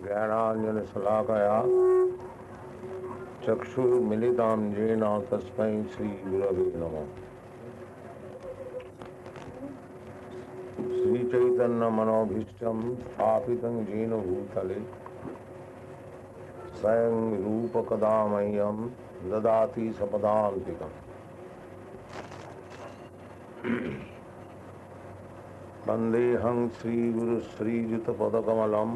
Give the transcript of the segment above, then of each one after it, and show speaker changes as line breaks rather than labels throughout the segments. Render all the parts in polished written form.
ज्ञानाञ्जनशलाकया चक्षुर्मिलितां येन तस्मै श्रीगुरवे नमः। श्रीचैतन्यमनोभीष्टं स्थापितं येन भूतले स्वयं रूपकदा मह्यं ददाति सपदान्तिकम्। वन्देऽहं श्रीगुरुश्रीयुतपदकमलं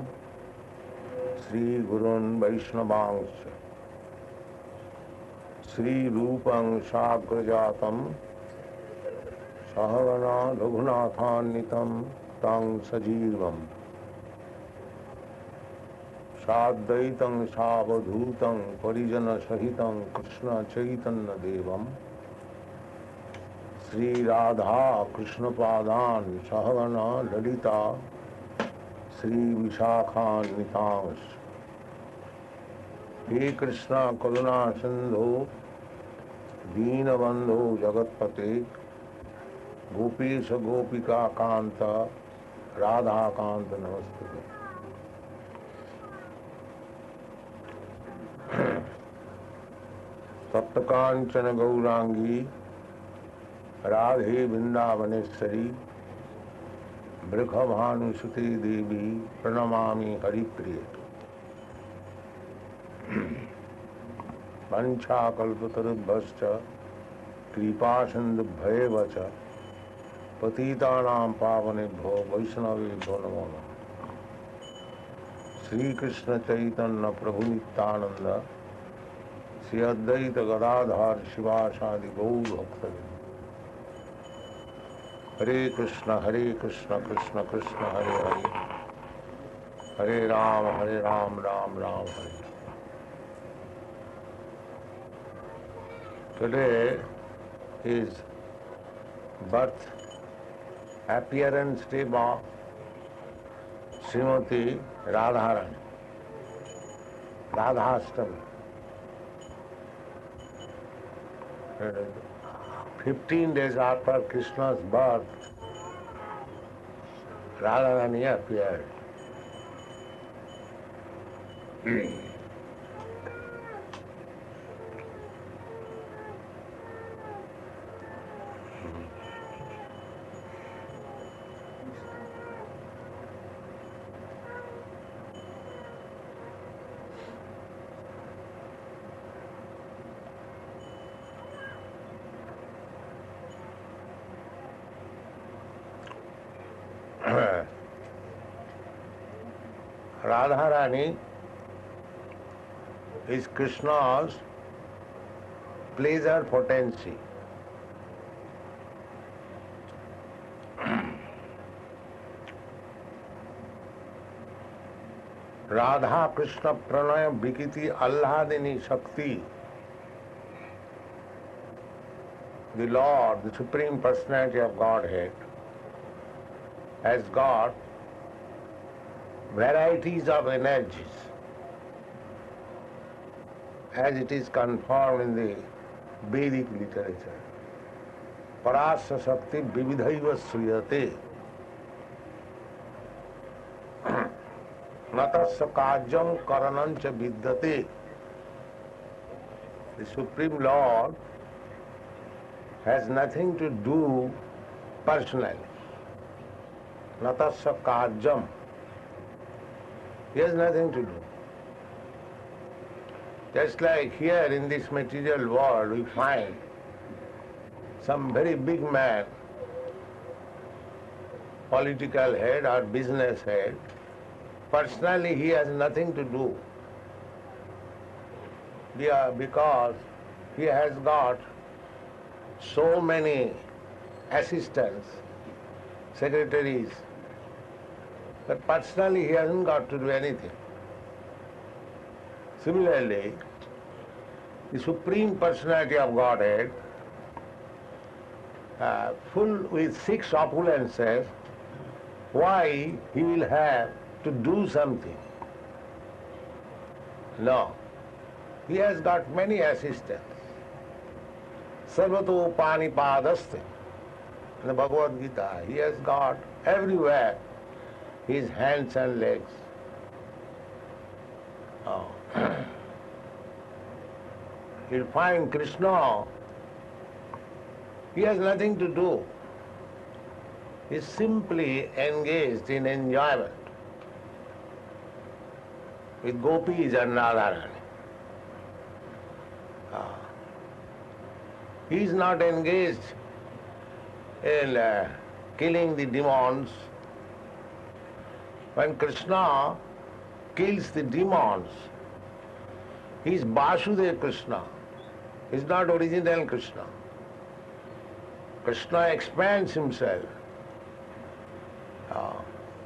श्रीगुरून् वैष्णवांश्च श्रीरूपं साग्रजातं सहगणा रघुनाथान्वितं तं सजीवम् साद्वैतं सावधूतं परिजनसहितं कृष्णचैतन्यदेवं श्रीराधा कृष्णपादान् सहगणा ललिता श्रीविशाखान्वितांश्च। हे कृष्ण करुणा सिंधु दीनबंधु जगत्पते गोपीश गोपिका कांत राधा कांत नमस्ते। सप्तकांचन गौरांगी राधे वृंदावनेश्वरी बृखभानुसुते देवी प्रणमामि हरिप्रिय। वंशाकल्पतरुभ्यश्च कृपा सिन्धुभ्येव च पतितानां पावनेभ्यो वैष्णवेभ्यो नमो नमः। श्री कृष्ण चैतन्य प्रभु नित्यानंद श्री अद्वैत गदाधर शिवासादि गौर भक्तवृंद। हरे कृष्ण कृष्ण कृष्ण हरे हरे हरे राम राम राम हरे। Today is birth appearance day of Srimati Radharani, Radhastami. 15 days after Krishna's birth, Radharani appeared. Radharani is Krishna's pleasure potency. Radha Krishna Pranaya Vikiti Allahadini Shakti. The Lord, the Supreme Personality of Godhead, has got varieties of energies, as it is confirmed in the Vedic literature. Parasya Shakti Vividhaiva Sriyate Natasya Kajyam Karanancha Vidyate. The Supreme Lord has nothing to do personally. Natasya Kajyam. He has nothing to do. Just like here in this material world we find some very big man, political head or business head, personally he has nothing to do. Because he has got so many assistants, secretaries, but personally he hasn't got to do anything. Similarly, the Supreme Personality of Godhead, full with 6 opulences, why he will have to do something? No. He has got many assistants. Sarvato Panipadaste. In the Bhagavad Gita, he has got everywhere his hands and legs. Oh. You'll find Krishna, he has nothing to do. He's simply engaged in enjoyment with gopis and Radharani. He is not engaged in killing the demons. When Krishna kills the demons, he is Vasudeva Krishna. He is not original Krishna. Krishna expands himself.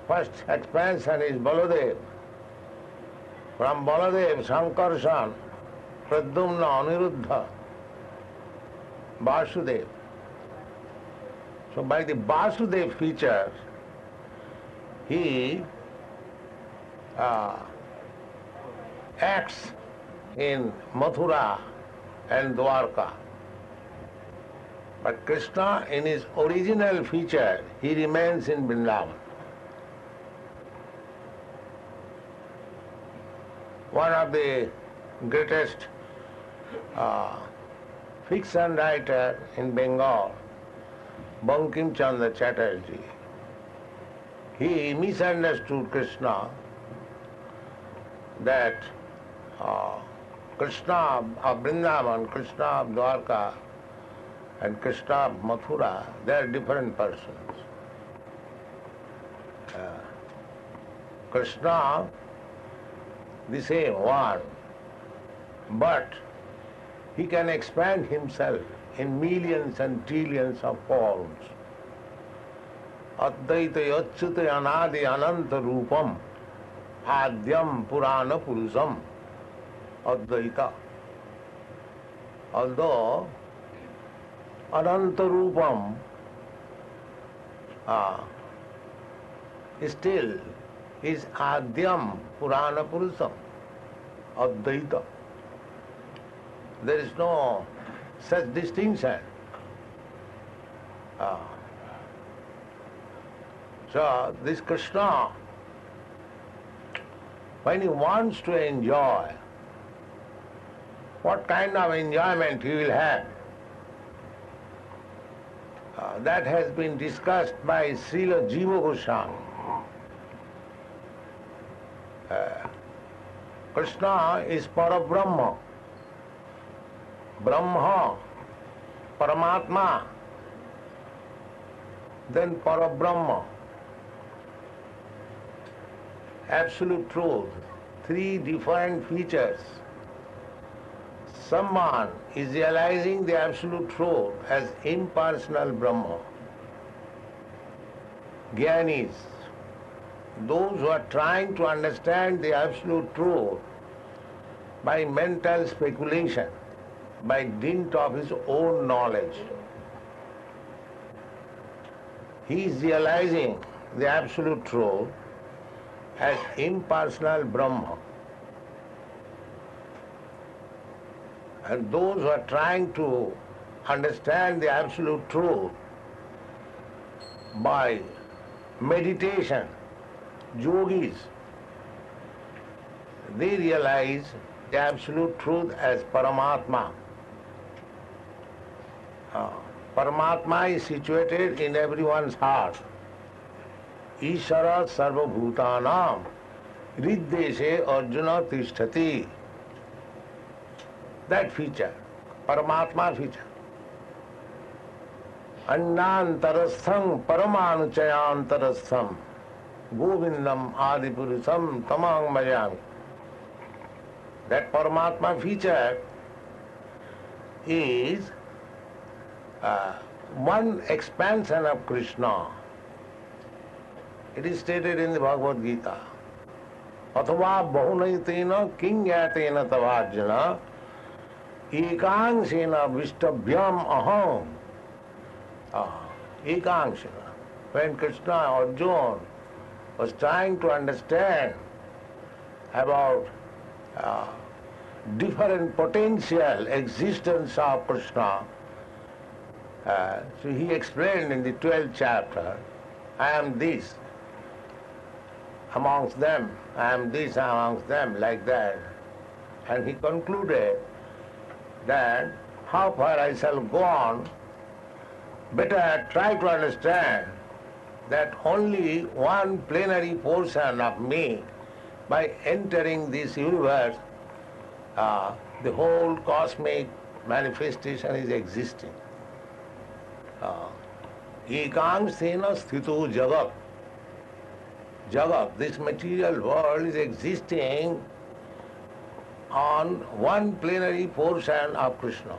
First expansion is Baladev. From Baladev, Sankarshan, Pradyumna, Aniruddha, Vasudeva. So by the Vasudeva feature, he acts in Mathura and Dwarka. But Krishna, in his original feature, he remains in Vrindavan. One of the greatest fiction writer in Bengal, Bankim Chandra Chatterjee, he misunderstood Krishna, that Krishna of Vrindavan, Krishna of Dwarka, and Krishna of Mathura, they are different persons. Krishna, the same one, but he can expand himself in millions and trillions of forms. Advaita yachyuta anadi ananta rupam adyam purana purusam Advaita. Although ananta rupam still is adyam purana purusam Advaita. There is no such distinction. So this Krishna, when he wants to enjoy, what kind of enjoyment he will have, that has been discussed by Srila Jiva Goswami. Krishna is Parabrahma, Brahma, Paramatma, then Parabrahma, absolute truth, three different features. Someone is realizing the absolute truth as impersonal Brahma. Jnanis, those who are trying to understand the absolute truth by mental speculation, by dint of his own knowledge. He is realizing the absolute truth as impersonal Brahma. And those who are trying to understand the absolute truth by meditation, yogis, they realize the absolute truth as Paramatma. Paramatma is situated in everyone's heart. Ishara sarva bhutanam riddeshe arjuna tishtati. That feature, Paramatma feature. Annantarastham paramanuchayantarastham govindam adipurusam tamang mayami. That Paramatma feature is one expansion of Krishna. It is stated in the Bhagavad Gita. Athava bahunayatena kingyatena tavajjana ekanshena vishtabhyam aham. Ekanshena. When Krishna, Arjuna, was trying to understand about different potential existence of Krishna, so he explained in the 12th chapter, I am this. amongst them, I am this amongst them, like that. And he concluded that how far I shall go on, better try to understand that only one plenary portion of me, by entering this universe, the whole cosmic manifestation is existing. Ekangsena sthito jagat. Jagat, this material world is existing on one plenary portion of Krishna.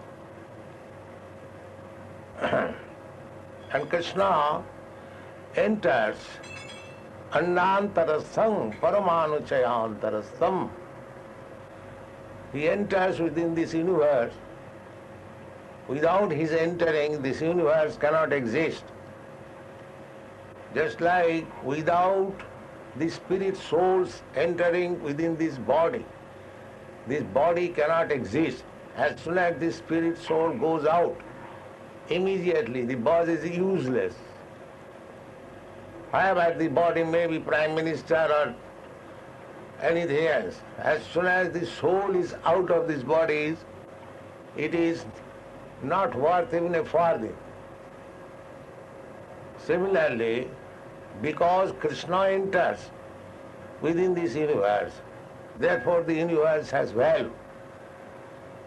And Krishna enters Annantarasam Paramanuchayantarasam. He enters within this universe. Without his entering, this universe cannot exist. Just like without the spirit souls entering within this body cannot exist. As soon as the spirit soul goes out, immediately the body is useless. However, the body may be prime minister or anything else. As soon as the soul is out of this body, it is not worth even a farthing. Similarly, because Krishna enters within this universe, therefore the universe has value.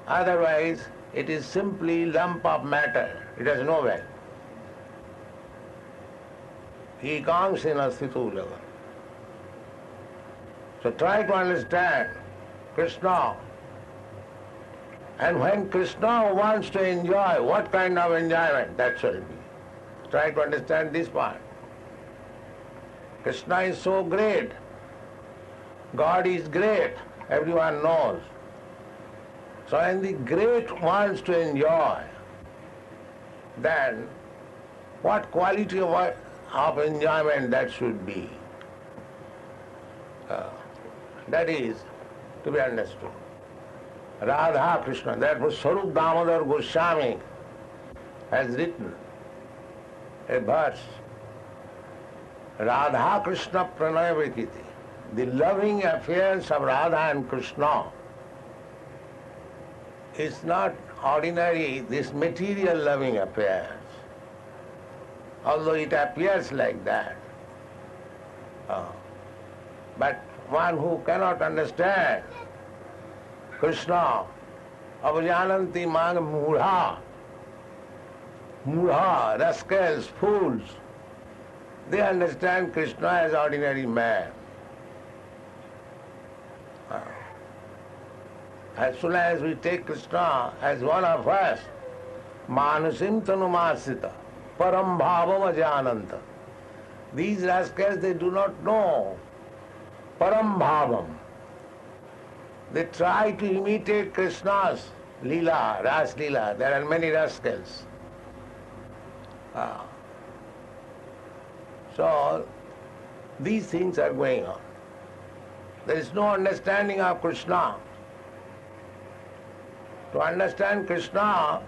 Otherwise, it is simply lump of matter. It has no value. Ekangsena sthito jagat. So try to understand Krishna. And when Krishna wants to enjoy, what kind of enjoyment that shall be? Try to understand this part. Krishna is so great. God is great. Everyone knows. So when the great wants to enjoy, then what quality of enjoyment that should be? That is to be understood. Radha Krishna, therefore Sarup Damodar Goswami has written a verse, Radha Krishna Pranaya Vikiti. The loving affairs of Radha and Krishna is not ordinary, this material loving affairs, although it appears like that. But one who cannot understand Krishna, avajananti mang mudha, rascals, fools, they understand Krishna as ordinary man. As soon as we take Krishna as one of us, manusim tanumasita, param bhavam ajananta. These rascals, they do not know param bhavam. They try to imitate Krishna's lila, ras lila. There are many rascals. So these things are going on. There is no understanding of Krishna. To understand Krishna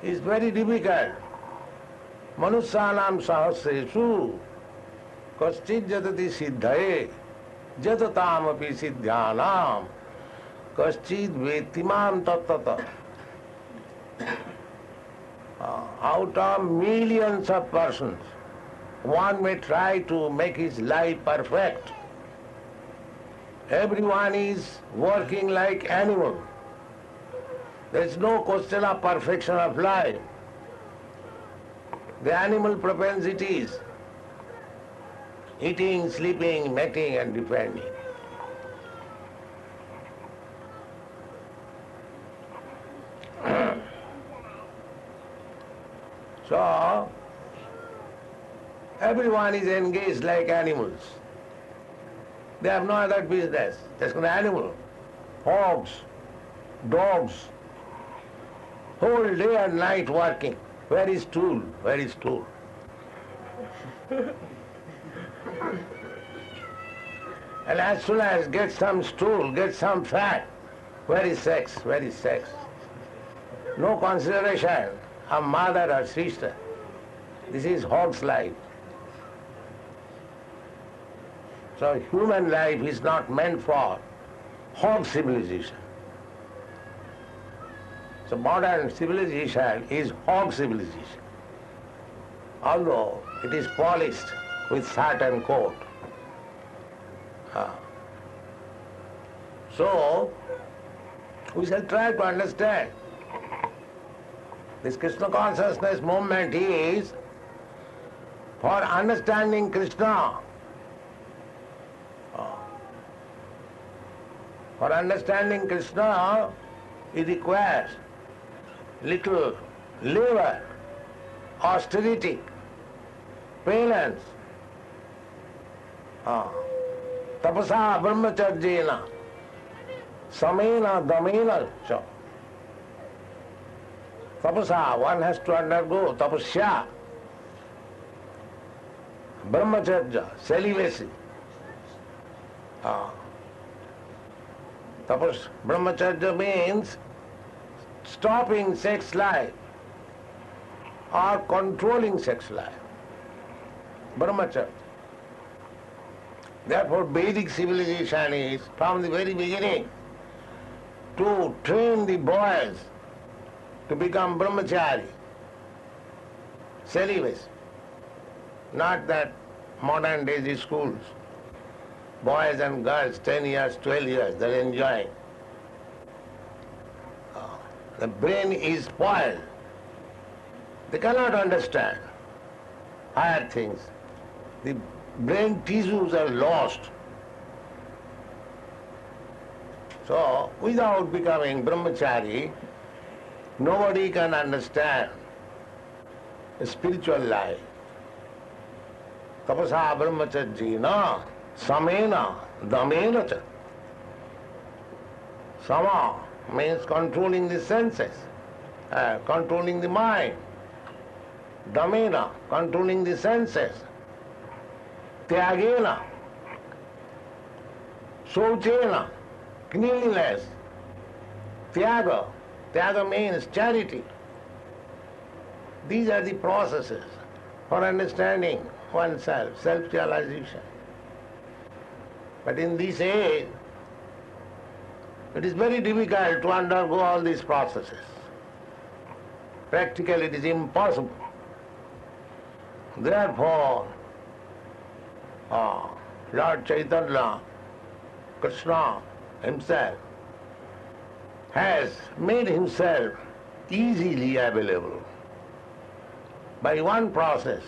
is very difficult. Manusyanam sahasreshu kaschid jatati siddhaye jatatam api siddhyanam kaschid vetimam tattata. Out of millions of persons, one may try to make his life perfect. Everyone is working like animal. There is no question of perfection of life. The animal propensities, eating, sleeping, mating and defending. So, everyone is engaged like animals. They have no other business. Just an animal. Hogs, dogs, whole day and night working. Where is stool? Where is stool? And as soon as get some stool, get some fat, where is sex? Where is sex? No consideration of mother or sister. This is hog's life. So human life is not meant for hog civilization. So modern civilization is hog civilization, although it is polished with certain coat. So we shall try to understand. This Krishna consciousness movement is for understanding Krishna. For understanding Krishna, it requires little labor, austerity, penance, tapasa brahmacharjena, samena damena cha. Tapasa, one has to undergo tapasya, brahmacharya, celibacy. Tapas, brahmacharya means stopping sex life or controlling sex life. Brahmacharya. Therefore, Vedic civilization is, from the very beginning, to train the boys to become brahmachari, celibacy. Not that modern day schools, boys and girls, 10 years, 12 years, they're enjoying. The brain is spoiled. They cannot understand higher things. The brain tissues are lost. So, without becoming brahmachari, nobody can understand the spiritual life. Tapasa brahmacharjena samena damena cha. Sama means controlling the senses, controlling the mind. Damena, controlling the senses. Tyagena, shauchena, cleanliness. Tyaga, tyaga means charity. These are the processes for understanding oneself, self-realization. But in this age, it is very difficult to undergo all these processes. Practically it is impossible. Therefore, Lord Chaitanya, Krishna himself, has made himself easily available by one process.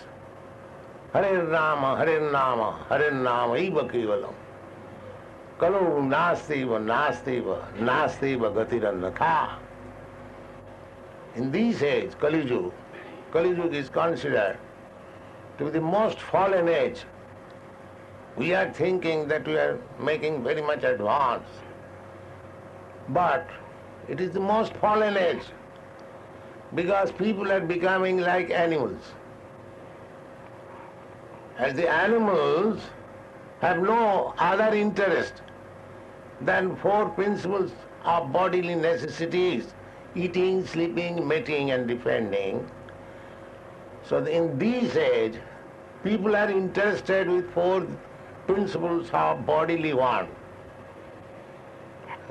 Hare Rama, Hare Rama, Hare Rama, eva kevalam. Kalu nastiva, nastiva, nastiva gatirannatha. In this age, Kali Yuga, Kali Yuga is considered to be the most fallen age. We are thinking that we are making very much advance, but it is the most fallen age because people are becoming like animals. As the animals have no other interest than four principles of bodily necessities: eating, sleeping, mating and defending. So in this age, people are interested with four principles of bodily want.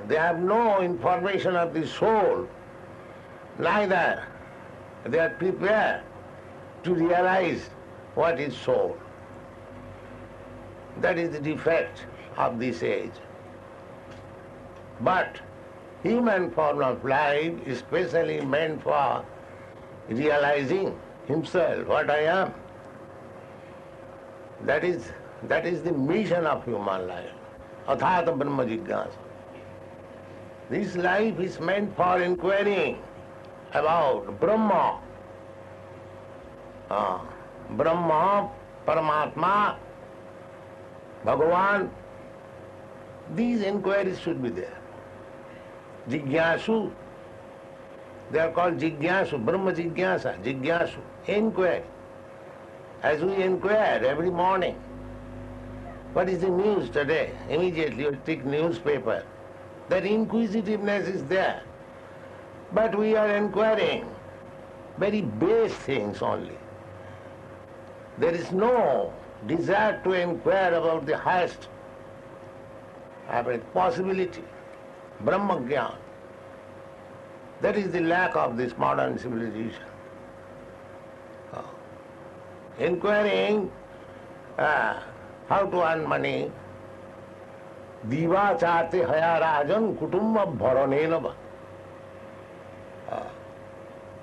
They have no information of the soul, neither they are prepared to realize what is soul. That is the defect of this age. But human form of life is specially meant for realizing himself, what I am. That is the mission of human life. Athata Brahma Jigyasa. This life is meant for inquiring about Brahma. Brahma, Paramatma, Bhagavan. These inquiries should be there. Jigyasu, they are called Jigyasu, Brahma Jigyasa, Jigyasu, inquiry. As we inquire every morning, what is the news today? Immediately you take newspaper. That inquisitiveness is there. But we are inquiring very base things only. There is no desire to inquire about the highest possibility, Brahma Gyan. That is the lack of this modern civilization. Inquiring how to earn money, Diva charte haya rajan kutumba bharanenava.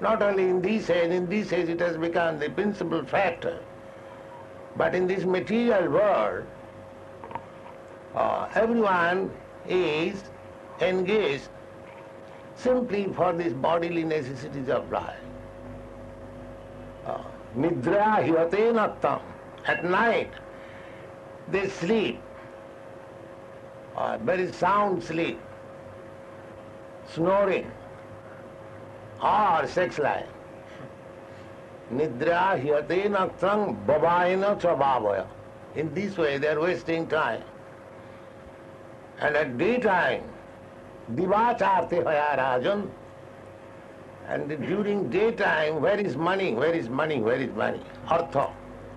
Not only in this age it has become the principal factor, but in this material world, everyone is engaged simply for these bodily necessities of life. Nidra hyate nattam. At night, they sleep, very sound sleep, snoring, or sex life. Nidra hyate nattam babaina cha babaya. In this way they are wasting time. And at daytime, divacharte haya rajan. And during daytime, where is money? Where is money? Where is money? Artha.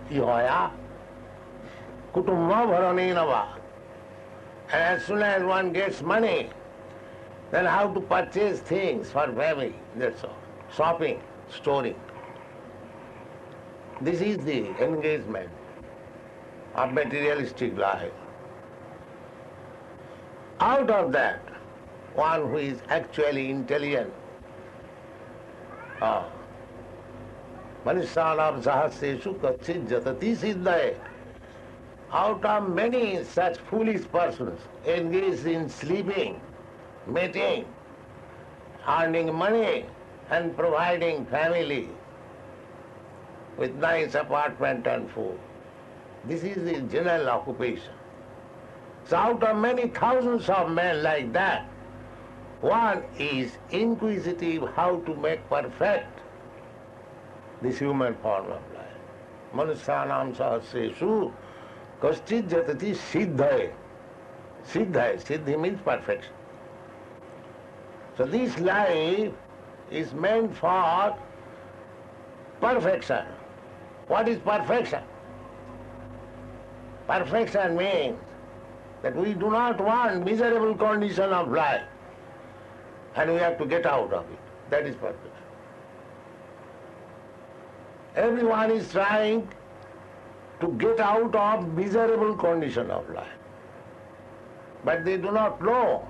Ihaya. Kutumma bharanenava. And as soon as one gets money, then how to purchase things for family. That's all. Shopping, storing. This is the engagement of materialistic life. Out of that, one who is actually intelligent, Manishanam sahasreshu kachit jatati siddhaye. Out of many such foolish persons engaged in sleeping, mating, earning money and providing family with nice apartment and food. This is the general occupation. So out of many thousands of men like that, one is inquisitive how to make perfect this human form of life. Manusyanam sahasreshu kaschit jatati siddhaye. Siddhaye, siddhi means perfection. So this life is meant for perfection. What is perfection? Perfection means that we do not want miserable condition of life, and we have to get out of it. That is perfection. Everyone is trying to get out of miserable condition of life, but they do not know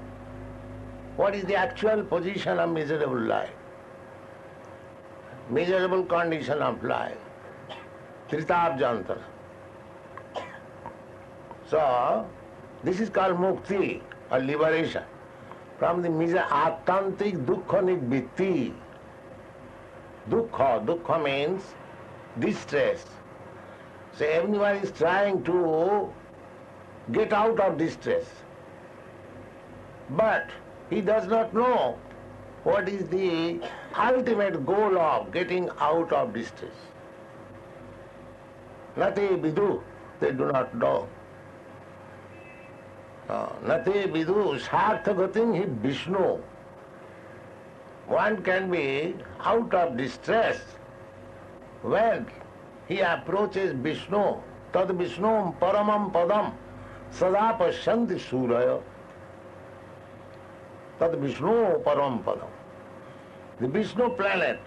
what is the actual position of miserable life. Miserable condition of life. Tritabjantara. So, this is called mukti, or liberation, from the atantik dukkha nivritti. Dukkha means distress. So everyone is trying to get out of distress. But he does not know what is the ultimate goal of getting out of distress. Nate vidu, they do not know. Nate vidu sarthagatim hi Vishnu. One can be out of distress when he approaches Vishnu. Tad Vishnu paramam padam sada pashyanti suraya. Tad Vishnu paramam padam. The Vishnu planet,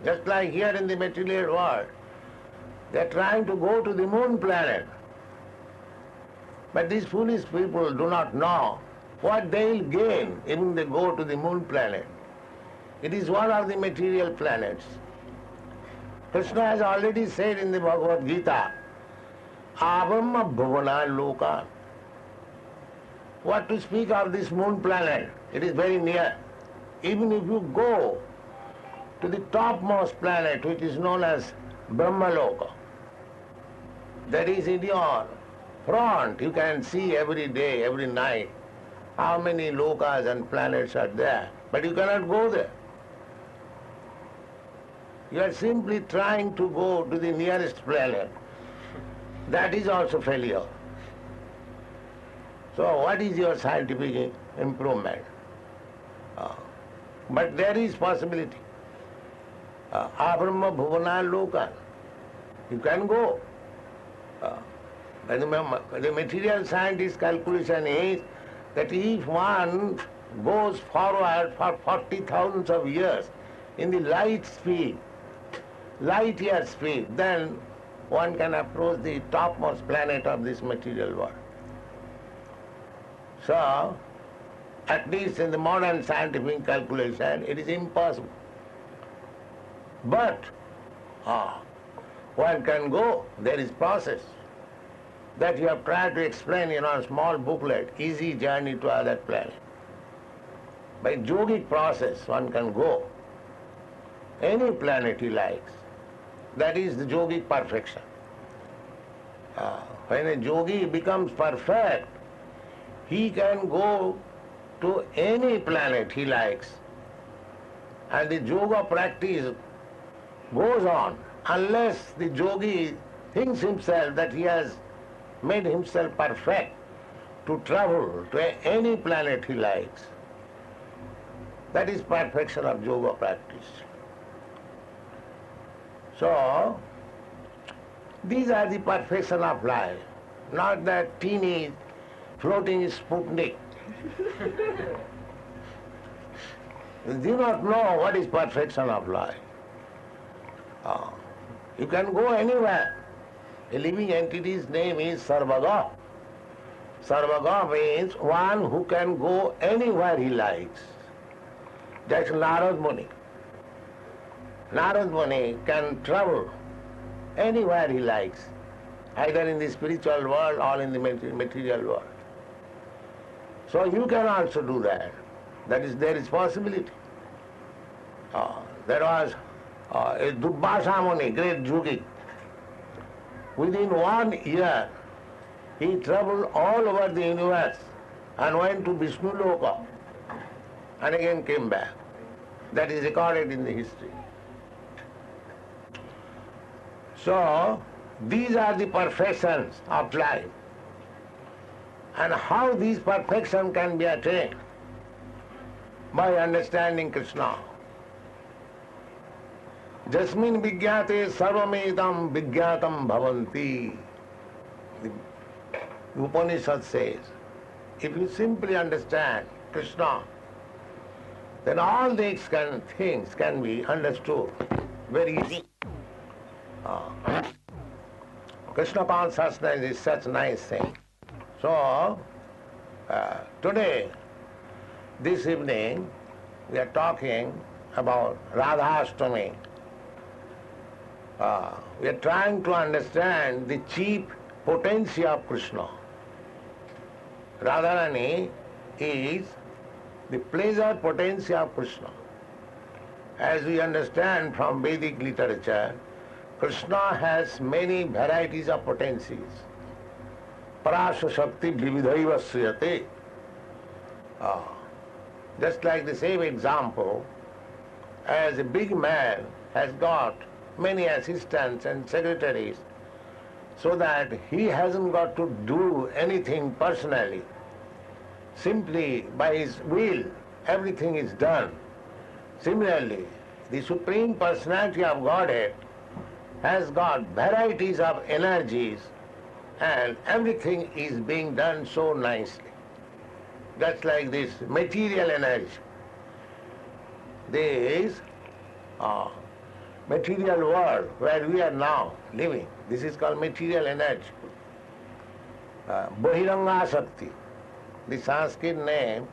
just like here in the material world, they are trying to go to the moon planet. But these foolish people do not know what they will gain if they go to the moon planet. It is one of the material planets. Krishna has already said in the Bhagavad Gita, Abrahma bhuvana loka. What to speak of this moon planet? It is very near. Even if you go to the topmost planet, which is known as Brahmaloka, that is in your front, you can see every day, every night, how many lokas and planets are there. But you cannot go there. You are simply trying to go to the nearest planet. That is also failure. So what is your scientific improvement? But there is possibility. Abrahma bhuvana loka. You can go. And the material scientist calculation is that if one goes forward for 40,000 of years in the light year speed, then one can approach the topmost planet of this material world. So, at least in the modern scientific calculation, it is impossible. But one can go, there is process. That you have tried to explain in a small booklet, Easy Journey to Other Planet. By yogic process, one can go any planet he likes. That is the yogic perfection. When a yogi becomes perfect, he can go to any planet he likes. And the yoga practice goes on unless the yogi thinks himself that he has made himself perfect to travel to any planet he likes. That is perfection of yoga practice. So, these are the perfection of life, not that teeny floating Sputnik. Do not know what is perfection of life. You can go anywhere. A living entity's name is Sarvaga. Sarvaga means one who can go anywhere he likes. That's Narad Muni. Narad Muni can travel anywhere he likes, either in the spiritual world or in the material world. So you can also do that. There is possibility. There was a Durbhasha Muni, great yogi. Within 1 year, he traveled all over the universe and went to Vishnu Loka and again came back. That is recorded in the history. So, these are the perfections of life. And how these perfections can be attained? By understanding Krishna. Jasmin vigyate sarvamedam vigyatam bhavanti. The Upanishad says, if you simply understand Krishna, then all these things can be understood very easily. Krishna consciousness is such a nice thing. So, today, this evening, we are talking about Radhashtami. We are trying to understand the chief potency of Krishna. Radharani is the pleasure potency of Krishna. As we understand from Vedic literature, Krishna has many varieties of potencies. Parasha Shakti Vividhaiva Sriyate. Just like the same example, as a big man has got many assistants and secretaries, so that he hasn't got to do anything personally. Simply by his will, everything is done. Similarly, the Supreme Personality of Godhead has got varieties of energies and everything is being done so nicely. Just like this material energy. This material world where we are now living, this is called material energy. Bahiranga Shakti. The Sanskrit name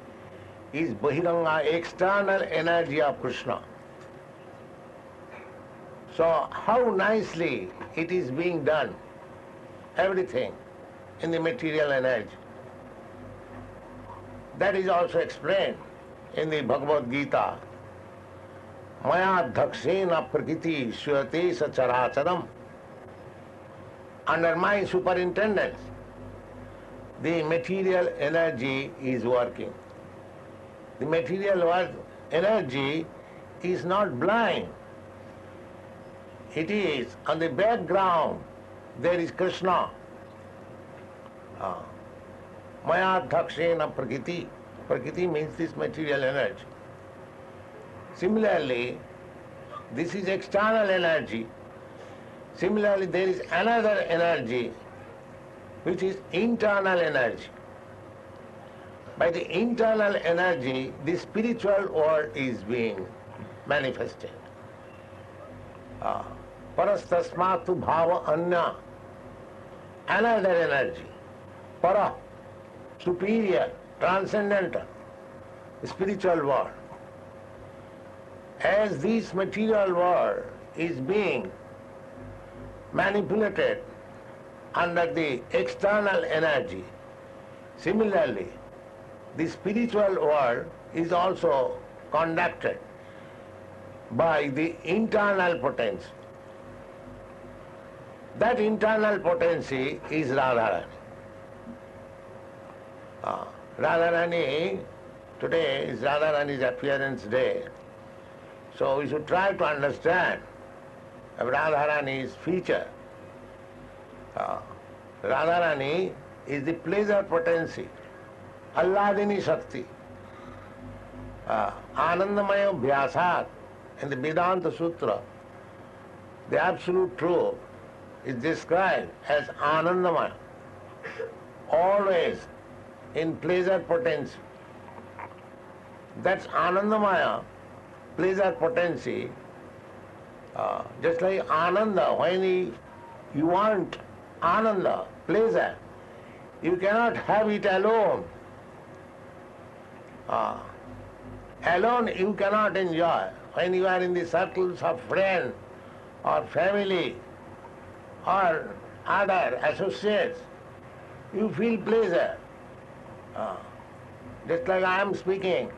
is Bahiranga, external energy of Krishna. So how nicely it is being done, everything in the material energy. That is also explained in the Bhagavad Gita. Maya dhakshena prakriti suyate sacharacharam. Under my superintendence, the material energy is working. The material energy is not blind. It is on the background, there is Krishna. Maya dhakshena prakriti. Prakriti means this material energy. Similarly, this is external energy. Similarly, there is another energy which is internal energy. By the internal energy, the spiritual world is being manifested. Parastasmatu bhava anya, another energy. Para, superior, transcendental, spiritual world. As this material world is being manipulated under the external energy, similarly, the spiritual world is also conducted by the internal potency. That internal potency is Radharani. Radharani, today is Radharani's appearance day. So we should try to understand Radharani's feature. Radharani is the pleasure potency, Alladini Shakti. Anandamaya Bhyasat in the Vedanta Sutra, the absolute truth is described as Anandamaya, always in pleasure potency. That's Anandamaya, pleasure potency, just like Ananda, when you want Ananda, pleasure, you cannot have it alone. Alone you cannot enjoy. When you are in the circles of friends or family or other associates, you feel pleasure. Just like I am speaking,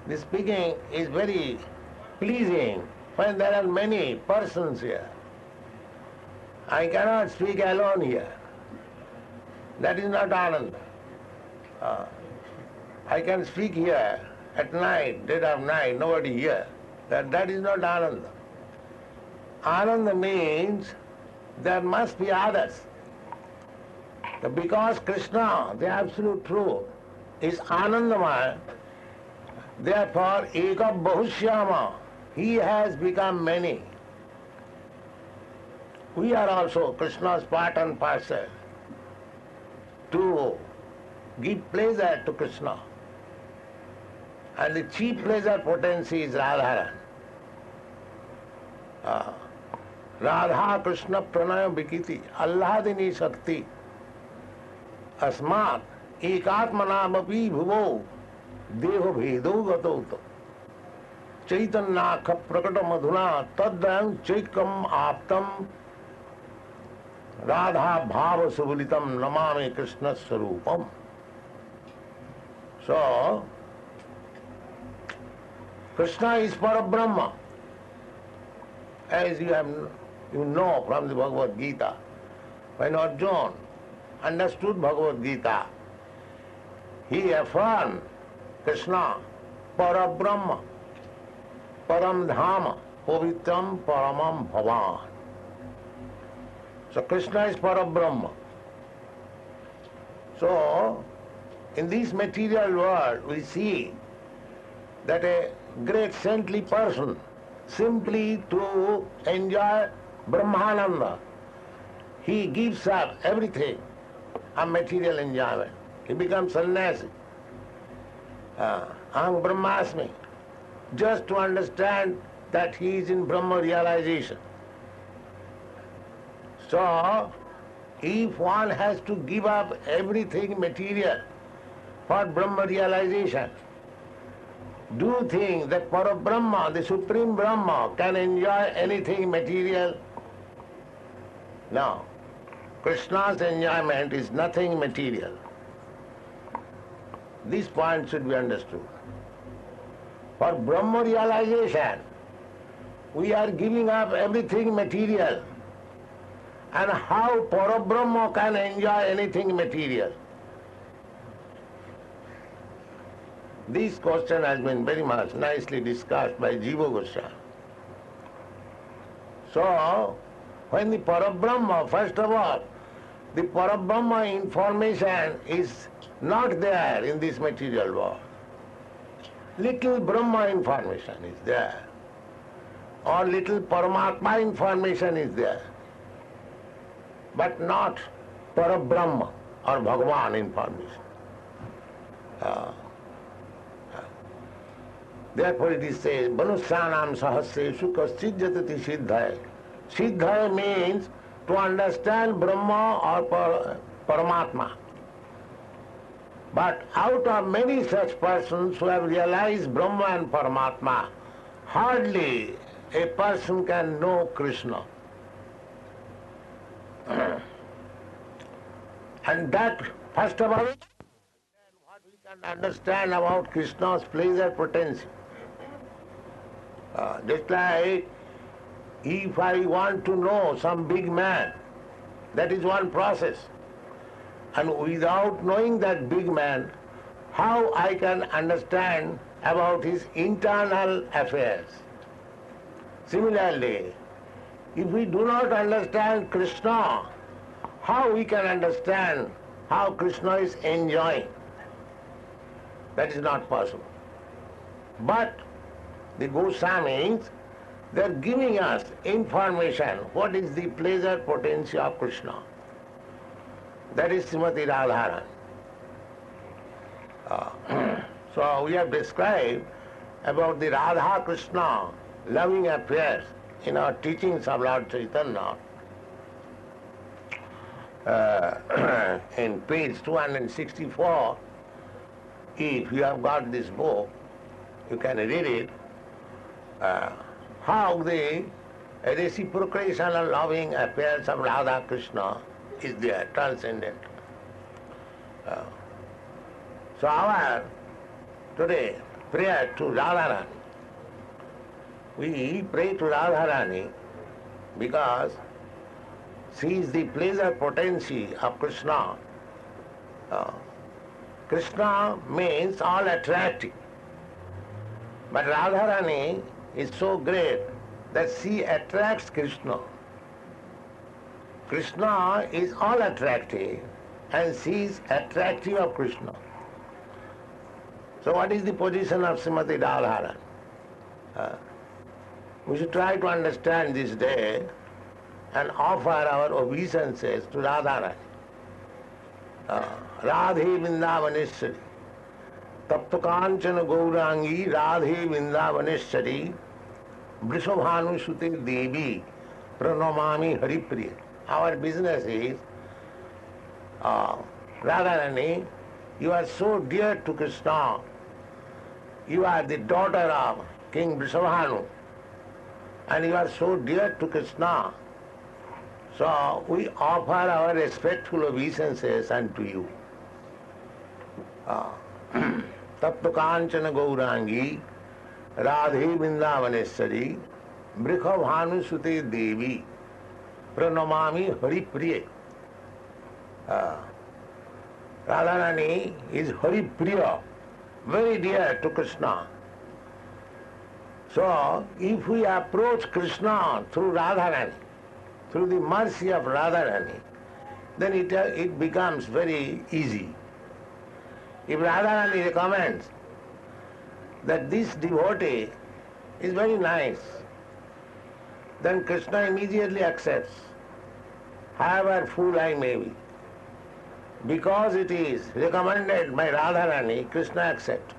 the speaking is very pleasing when there are many persons here. I cannot speak alone here. That is not Ananda. I can speak here at night, dead of night, nobody here. That is not Ananda. Ananda means there must be others. Because Krishna, the absolute truth, is Anandamaya, therefore Eka Bahushyama, he has become many. We are also Krishna's part and parcel to give pleasure to Krishna. And the chief pleasure potency is Radharan. Radha Krishna Pranaya Vikiti, Alladini Shakti, Asmat, Ekatmanamapi Bhuvo, Deho Bhedo Gatoto, Chaitanyakha Prakata Madhuna, Taddayam Chaikam Aptam, Radha Bhava Subulitam Namami Krishna Sarupam. So, Krishna is Parabrahma, as you know from the Bhagavad Gita. When Arjuna understood Bhagavad Gita, he affirmed Krishna Parabrahma, Param Dhama, Pavitram Paramam Bhavan. So Krishna is Parabrahma. So, in this material world we see that a great saintly person, simply to enjoy Brahmananda, he gives up everything of material enjoyment. He becomes sannyasi. Aham Brahmasmi, just to understand that he is in Brahma realization. So, if one has to give up everything material for Brahma realization, do you think that Parabrahma, the Supreme Brahma, can enjoy anything material? No. Krishna's enjoyment is nothing material. This point should be understood. For Brahma realization, we are giving up everything material. And how Parabrahma can enjoy anything material? This question has been very much nicely discussed by Jiva Goswami. So, when the Parabrahma, first of all, the Parabrahma information is not there in this material world. Little Brahma information is there, or little Paramatma information is there, but not Parabrahma or Bhagavan information. Therefore it is said, Manusyanam sahasreshu kaschid jatati siddhaya. Siddhaya means to understand Brahma or Paramatma. But out of many such persons who have realized Brahma and Paramatma, hardly a person can know Krishna. And that, first of all, what we can understand about Krishna's pleasure potency. Just like if I want to know some big man, that is one process. And without knowing that big man, how I can understand about his internal affairs? Similarly, if we do not understand Krishna, how we can understand how Krishna is enjoying? That is not possible. But the Goswamis, they are giving us information, what is the pleasure potency of Krishna. That is Srimati Radharani. So we have described about the Radha Krishna loving affairs in our teachings of Lord Chaitanya. In page 264, if you have got this book, you can read it, how the reciprocation and loving affairs of Radha Krishna is there, transcendent. So our today prayer to Radharani, we pray to Radharani because she is the pleasure potency of Krishna. Krishna means all attractive. But Radharani is so great that she attracts Krishna. Krishna is all attractive and she is attractive of Krishna. So what is the position of Srimati Radharani? We should try to understand this day and offer our obeisances to Radharani. Radhe Vrindavaneshwari, Tapta Kanchana Gaurangi, Radhe Vrindavaneshwari, Vrishabhanu Sute Devi, Pranamami Haripriya. Our business is, Radharani, you are so dear to Krishna. You are the daughter of King Vrishabhanu, and you are so dear to Krishna. So we offer our respectful obeisances unto you. Tapta Kanchana Gaurangi, Radhe Vrindavaneshwari, Vrishabhanu Sute Devi, Pranamami Haripriya. Radharani is Haripriya, very dear to Krishna. So, if we approach Krishna through Radharani, through the mercy of Radharani, then it becomes very easy. If Radharani recommends that this devotee is very nice, then Krishna immediately accepts, however fool I may be. Because it is recommended by Radharani, Krishna accepts.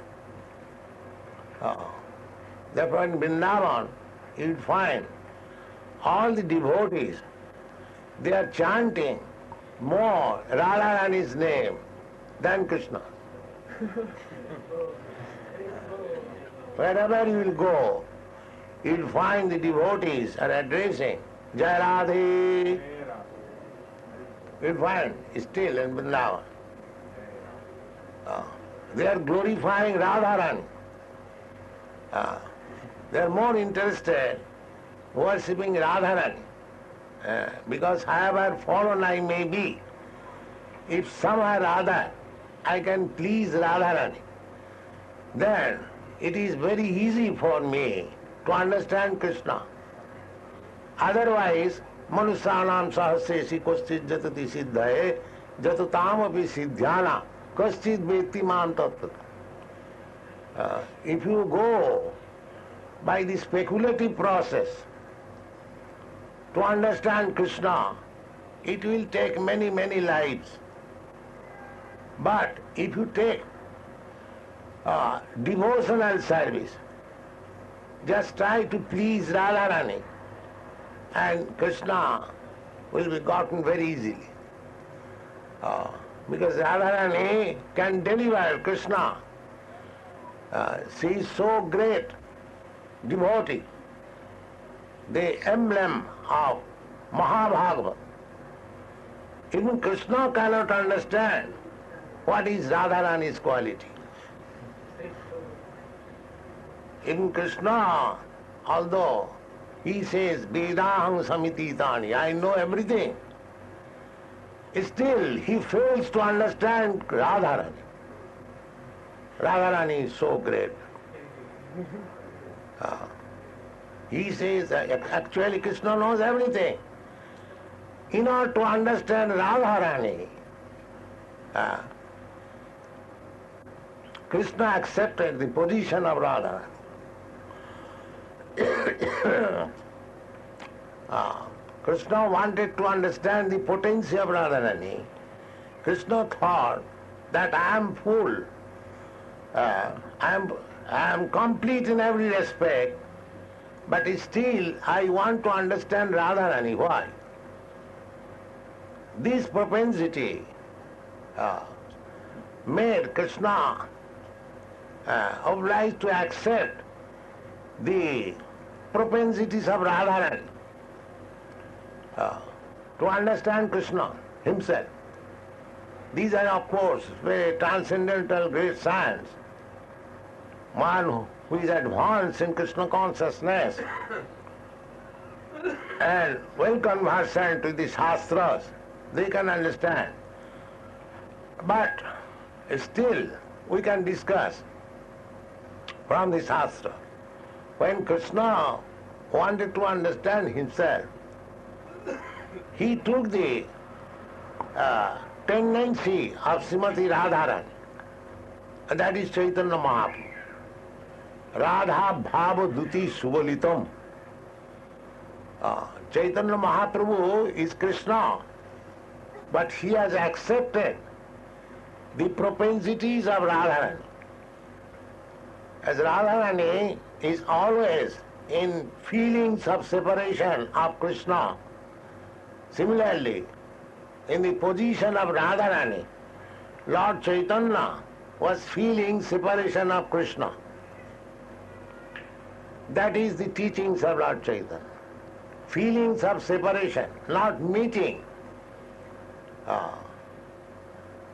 Therefore in Vrindavan, you will find all the devotees, they are chanting more Radharani's name than Krishna. Wherever you will go, you will find the devotees are addressing Jai Radhe. You will find still in Vrindavan. They are glorifying Radharani. They are more interested worshipping Radharani. Because however fallen I may be, if somehow or other I can please Radharani, then it is very easy for me to understand Krishna. Otherwise, Manusyanam sahasreshi kaschid jatati siddhaye jatatam api siddhyana kaschid veti mam tattva. If you go by the speculative process to understand Krishna, it will take many, many lives. But if you take devotional service, just try to please Radharani, and Krishna will be gotten very easily. Because Radharani can deliver Krishna. She is so great devotee, the emblem of Mahabhagavata. Even Krishna cannot understand what is Radharani's quality. In Krishna, although he says, Vedaham Samititani, I know everything, still he fails to understand Radharani. Radharani is so great. He says, actually Krishna knows everything. In order to understand Radharani, Krishna accepted the position of Radharani. Krishna wanted to understand the potency of Radharani. Krishna thought that I am full, I am complete in every respect, but still I want to understand Radharani. Why? This propensity made Krishna obliged to accept the propensities of Radharani to understand Krishna himself. These are, of course, very transcendental great science. One who is advanced in Krishna consciousness and well conversant with the Shastras, they can understand. But still, we can discuss from the Shastra. When Krishna wanted to understand himself, he took the tendency of Srimati Radharani, and that is Chaitanya Mahaprabhu. Radha Bhava Duti Subalitam. Chaitanya Mahaprabhu is Krishna, but he has accepted the propensities of Radharani. As Radharani is always in feelings of separation of Krishna, similarly, in the position of Radharani, Lord Chaitanya was feeling separation of Krishna. That is the teachings of Lord Chaitanya. Feelings of separation, not meeting.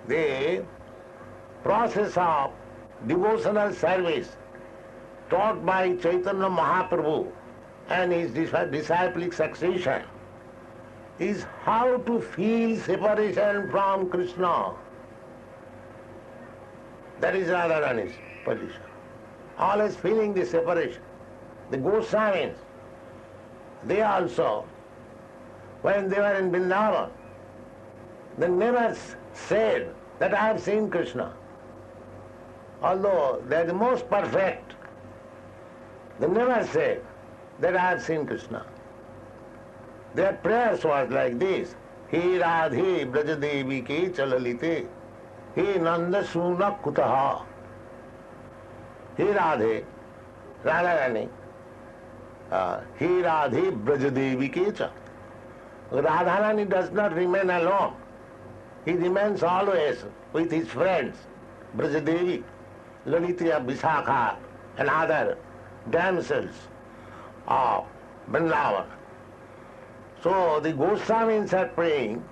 The process of devotional service taught by Chaitanya Mahaprabhu and his disciplic succession is how to feel separation from Krishna. That is Radharani's position. Always feeling the separation. The Goswamis, they also, when they were in Vrindavan, they never said that I have seen Krishna. Although they are the most perfect, they never said that I have seen Krishna. Their prayers was like this: He Radhe Brajadevi ke chalalite, He Nanda Suna Kutaha. He Radhe, Radharani, He Radhe Brajadevi ke cha. Radharani does not remain alone. He remains always with his friends, Brajadevi, Lalita, Visakha, and other damsels of Vrindavan. So the Goswamis are praying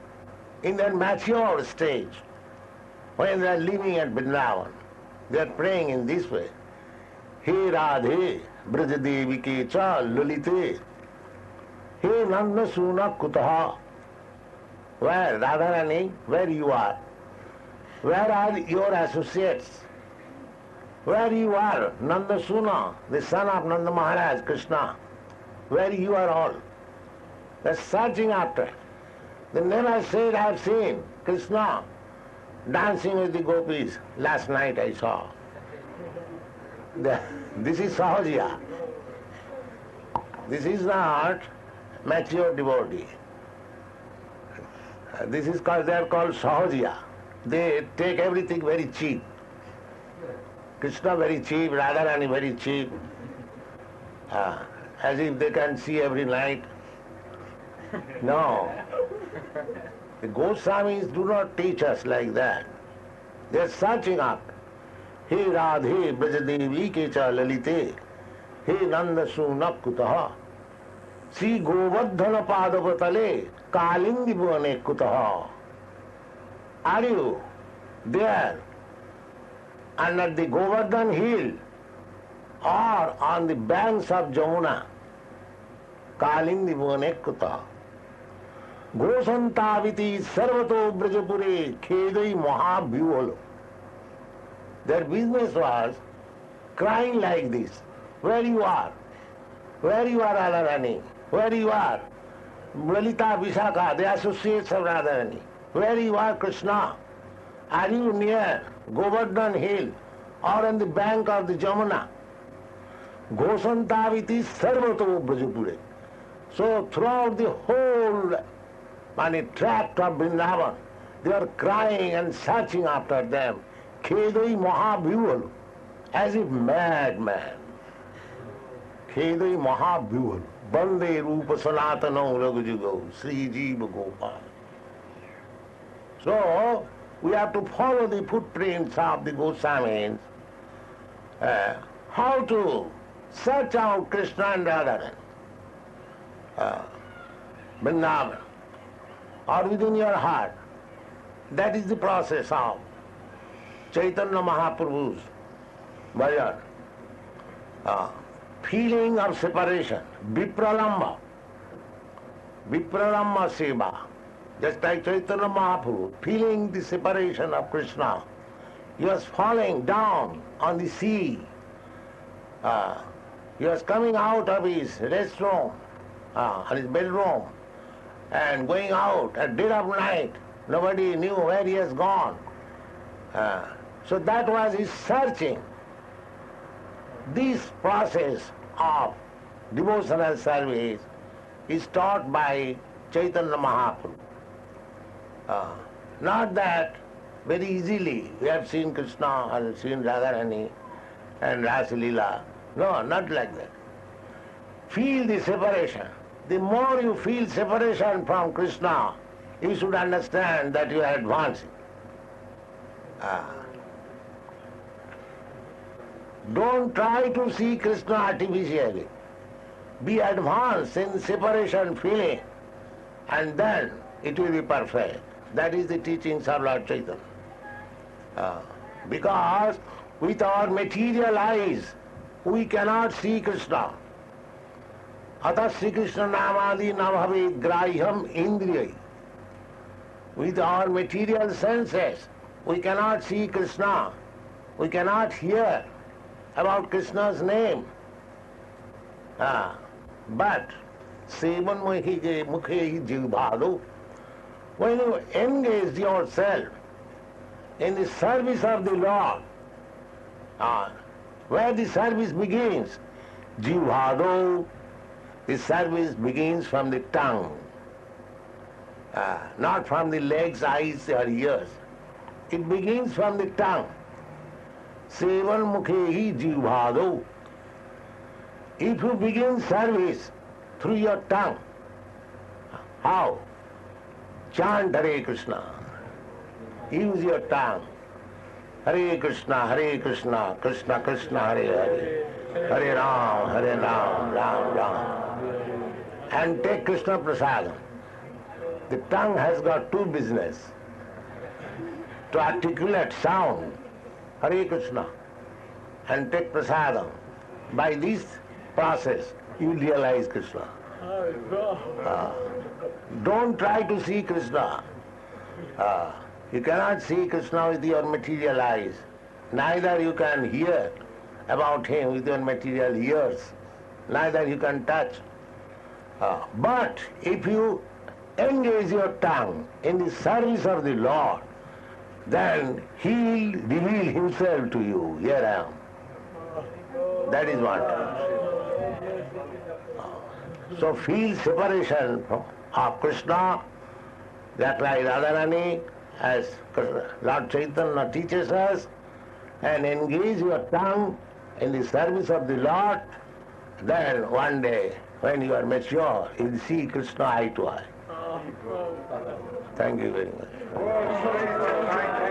in their mature stage, when they are living at Vrindavan. They are praying in this way: He Radhe Brajadevi ke cha Lalite, He Nanda Suna Kutaha. Where, Radharani, where you are? Where are your associates? Where you are, Nanda Suna, the son of Nanda Maharaj, Krishna? Where you are all? They're searching after. They never said, I have seen Krishna dancing with the gopis. Last night I saw. This is Sahajiya. This is not mature devotee. This is called, they are called Sahajiya. They take everything very cheap. Krishna very cheap, Radharani very cheap. As if they can see every night. No. The Goswamis do not teach us like that. They are searching up. He Radhe Brajadevi Kecha Lalite. He Nanda Sunak Kutaha. See Govardhana Padavatale Kalingi Bhuvane Kutaha. Are you there under the Govardhan hill or on the banks of Jamuna? Kalingi Bhuvane Kutaha. Gosantaviti Sarvato Brajapure Khedai Mahabhyuhalo. Their business was crying like this. Where you are? Where you are, Radharani? Where you are? Lalita, Vishakha, the associates of Radharani. Where you are, Krishna? Are you near Govardhan hill or on the bank of the Jamuna? Gosantaviti Sarvato Brajapure. So throughout the whole tract of Vrindavan, they are crying and searching after them. Khedai Mahabhyuhalo, as if madman. Khedai Mahabhyuhalo, Bande Rupa Sanatanam Raghujugo, Sri Jiva Gopal. So, we have to follow the footprints of the Goswamis, how to search out Krishna and Radharani. Vrindavan, or within your heart. That is the process of Chaitanya Mahaprabhu's bhajan. Feeling of separation, vipralamba seva. Just like Chaitanya Mahaprabhu, feeling the separation of Krishna. He was falling down on the sea. He was coming out of his restroom, his bedroom, and going out at dead of night. Nobody knew where he has gone. So that was his searching. This process of devotional service is taught by Chaitanya Mahaprabhu. Not that very easily we have seen Krishna or seen Radharani and Rasa Leela. No, not like that. Feel the separation. The more you feel separation from Krishna, you should understand that you are advancing. Don't try to see Krishna artificially. Be advanced in separation feeling, and then it will be perfect. That is the teachings of Lord Chaitanya. Because with our material eyes, we cannot see Krishna. Atha Sri Krishna namadi nabhavet grahyam indriyai. With our material senses, we cannot see Krishna. We cannot hear about Krishna's name. But sevan mukhe jivbhado, when you engage yourself in the service of the Lord, where the service begins, jivbhado, the service begins from the tongue, not from the legs, eyes or ears. It begins from the tongue. Sevan mukhe jivbhado. If you begin service through your tongue, how? Chant Hare Krishna. Use your tongue. Hare Krishna, Krishna Krishna, Hare Hare. Hare Ram, Ram Ram. And take Krishna Prasadam. The tongue has got two business. To articulate sound, Hare Krishna, and take Prasadam. By this process, you realize Krishna. Don't try to see Krishna. You cannot see Krishna with your material eyes. Neither you can hear about him with your material ears. Neither you can touch. But if you engage your tongue in the service of the Lord, then He'll reveal Himself to you. Here I am. That is what. So feel separation of Krishna Just like Radharani, as Lord Chaitanya teaches us, and engage your tongue in the service of the Lord, then one day, when you are mature, you will see Krishna eye to eye. Thank you very much.